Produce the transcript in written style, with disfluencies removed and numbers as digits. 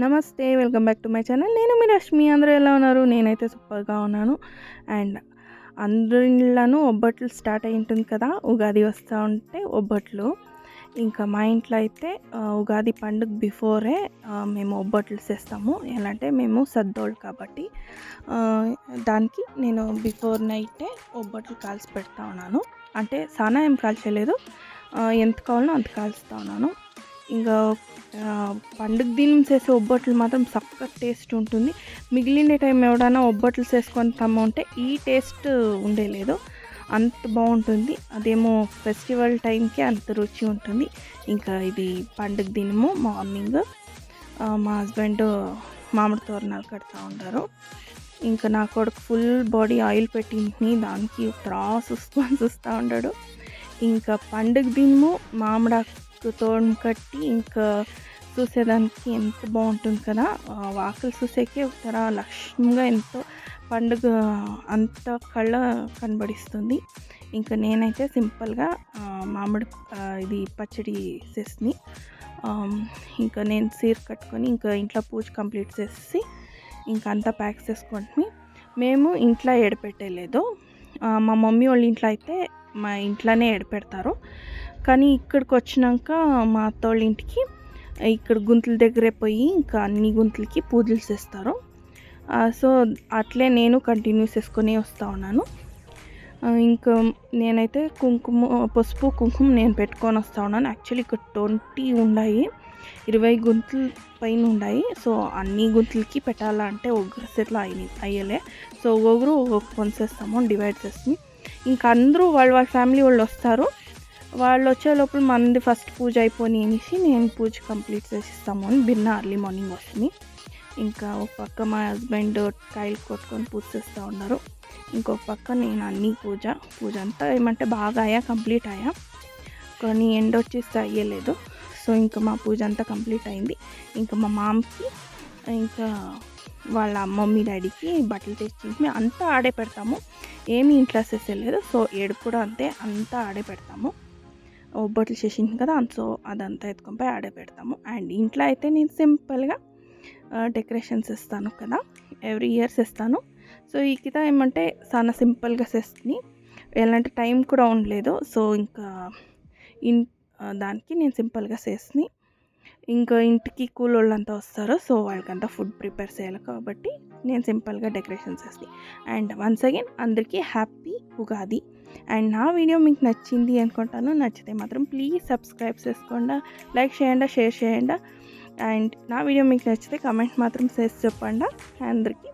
నమస్తే. Welcome back to my channel. నేను మీ రష్మి. అందరూ ఎలా ఉన్నారు? నేనైతే సూపర్‌గా ఉన్నాను. అండ్ అందరి ఇళ్ళను ఒబ్బట్లు స్టార్ట్ అయ్యి ఉంటుంది కదా! ఉగాది వస్తా ఉంటే ఒబ్బట్లు. ఇంకా మా ఇంట్లో అయితే ఉగాది పండుగ బిఫోరే మేము ఒబ్బట్లు చేస్తాము. ఎలా అంటే మేము సద్దోళ్ళు కాబట్టి దానికి నేను బిఫోర్ నైటే ఒబ్బట్లు కాల్చి పెడతా ఉన్నాను. అంటే సానా ఏం కాల్చలేదు. ఎంత కావాలనో అంత కాల్చుతా ఉన్నాను. ఇంకా పండుగ దినం చేసే ఒబ్బట్లు మాత్రం సక్కగా టేస్ట్ ఉంటుంది. మిగిలిన టైం ఎవడైనా ఒబ్బట్లు చేసుకొని తమ్మంటే ఈ టేస్ట్ ఉండేలేదు. అంత బాగుంటుంది. అదేమో ఫెస్టివల్ టైంకి అంత రుచి ఉంటుంది. ఇంకా ఇది పండుగ దినము మార్నింగ్ మా హస్బెండ్ మామిడి తోరణాలు కడతా ఉంటారు. ఇంకా నా కొడుకు ఫుల్ బాడీ ఆయిల్ పెట్టింది, దానికి త్రాసు చూస్తూ ఉంటాడు. ఇంకా పండుగ దినము మామిడాకు తోరణం కట్టి ఇంకా చూసేదానికి ఎంత బాగుంటుంది కదా! వాకిలి చూసేకే ఒకసారి లక్ష్యంగా ఎంతో పండుగ అంత కళ్ళ కనబడిస్తుంది. ఇంకా నేనైతే సింపుల్గా మామిడి ఇది పచ్చడి చేసి ఇంకా నేను సీర కట్టుకొని ఇంకా ఇంట్లో పూజ కంప్లీట్ చేసి ఇంకా అంతా ప్యాక్ చేసుకొని మేము ఇంట్లో ఎడపెట్టలేదు. మా మమ్మీ వాళ్ళ ఇంట్లో అయితే మా ఇంట్లోనే ఎడపెడతారు. కానీ ఇక్కడికి వచ్చినాక మా అత్తోళ్ళ ఇంటికి ఇక్కడ గుంతల దగ్గరే పోయి ఇంకా అన్ని గుంతలకి పూజలు చేస్తారు. సో అట్లే నేను కంటిన్యూ చేసుకొని వస్తూ ఉన్నాను. ఇంకా నేనైతే పసుపు కుంకుమ నేను పెట్టుకొని వస్తూ ఉన్నాను. యాక్చువల్లీ ఇక్కడ 20 ఉన్నాయి, 20 గుంతలు పైన ఉన్నాయి. సో అన్ని గుంతలకి పెట్టాలంటే ఒగ్గురు సెట్లు అయ్యలే. సో ఒగ్గురు కొనిసేస్తాము, డివైడ్ చేసి ఇంకా అందరూ వాళ్ళ ఫ్యామిలీ వాళ్ళు వస్తారు. వాళ్ళు వచ్చే లోపల మనది ఫస్ట్ పూజ అయిపోయి అనేసి నేను పూజ కంప్లీట్ చేసిస్తాము అని బిన్న అర్లీ మార్నింగ్ వస్తుంది. ఇంకా ఒక పక్క మా హస్బెండ్ కాయలు కొట్టుకొని పూజ చేస్తూ ఉన్నారు. ఇంకొక పక్క నేను అన్ని పూజ అంతా ఏమంటే బాగా కంప్లీట్ అయ్యా, కానీ ఎండ వచ్చేస్తే అయ్యలేదు. సో ఇంకా మా పూజ అంతా కంప్లీట్ అయింది. ఇంకా మా మామకి ఇంకా వాళ్ళ మమ్మీ డాడీకి బట్టలు తెచ్చి అంతా ఆడే పెడతాము. ఏమి ఇంట్లో చేసేయలేదు. సో ఏడు కూడా అంతే, అంతా ఆడే పెడతాము. ఒబ్బట్లు చేసింది కదా, సో అదంతా ఎత్తుకొని ఆడే పెడతాము. అండ్ ఇంట్లో అయితే నేను సింపుల్గా డెకరేషన్స్ ఇస్తాను కదా, ఎవ్రీ ఇయర్స్ ఇస్తాను. సో ఈ కింద ఏమంటే చాలా సింపుల్గా చేస్తుంది, ఎలాంటి టైం కూడా ఉండలేదు. సో ఇంకా దానికి నేను సింపుల్గా చేస్తుంది. ఇంకా ఇంటికి కూలోళ్ళంతా వస్తారు. సో వాళ్ళకంతా ఫుడ్ ప్రిపేర్ చేయాలి కాబట్టి నేను సింపుల్గా డెకరేషన్ చేస్తాను. అండ్ వన్స్ అగైన్ అందరికీ హ్యాపీ ఉగాది. అండ్ నా వీడియో మీకు నచ్చింది అనుకుంటాను. నచ్చితే మాత్రం ప్లీజ్ సబ్స్క్రైబ్ చేసుకోండి, లైక్ చేయండి, షేర్ చేయండి. అండ్ నా వీడియో మీకు నచ్చితే కామెంట్ మాత్రం చేసి చెప్పండి. అందరికీ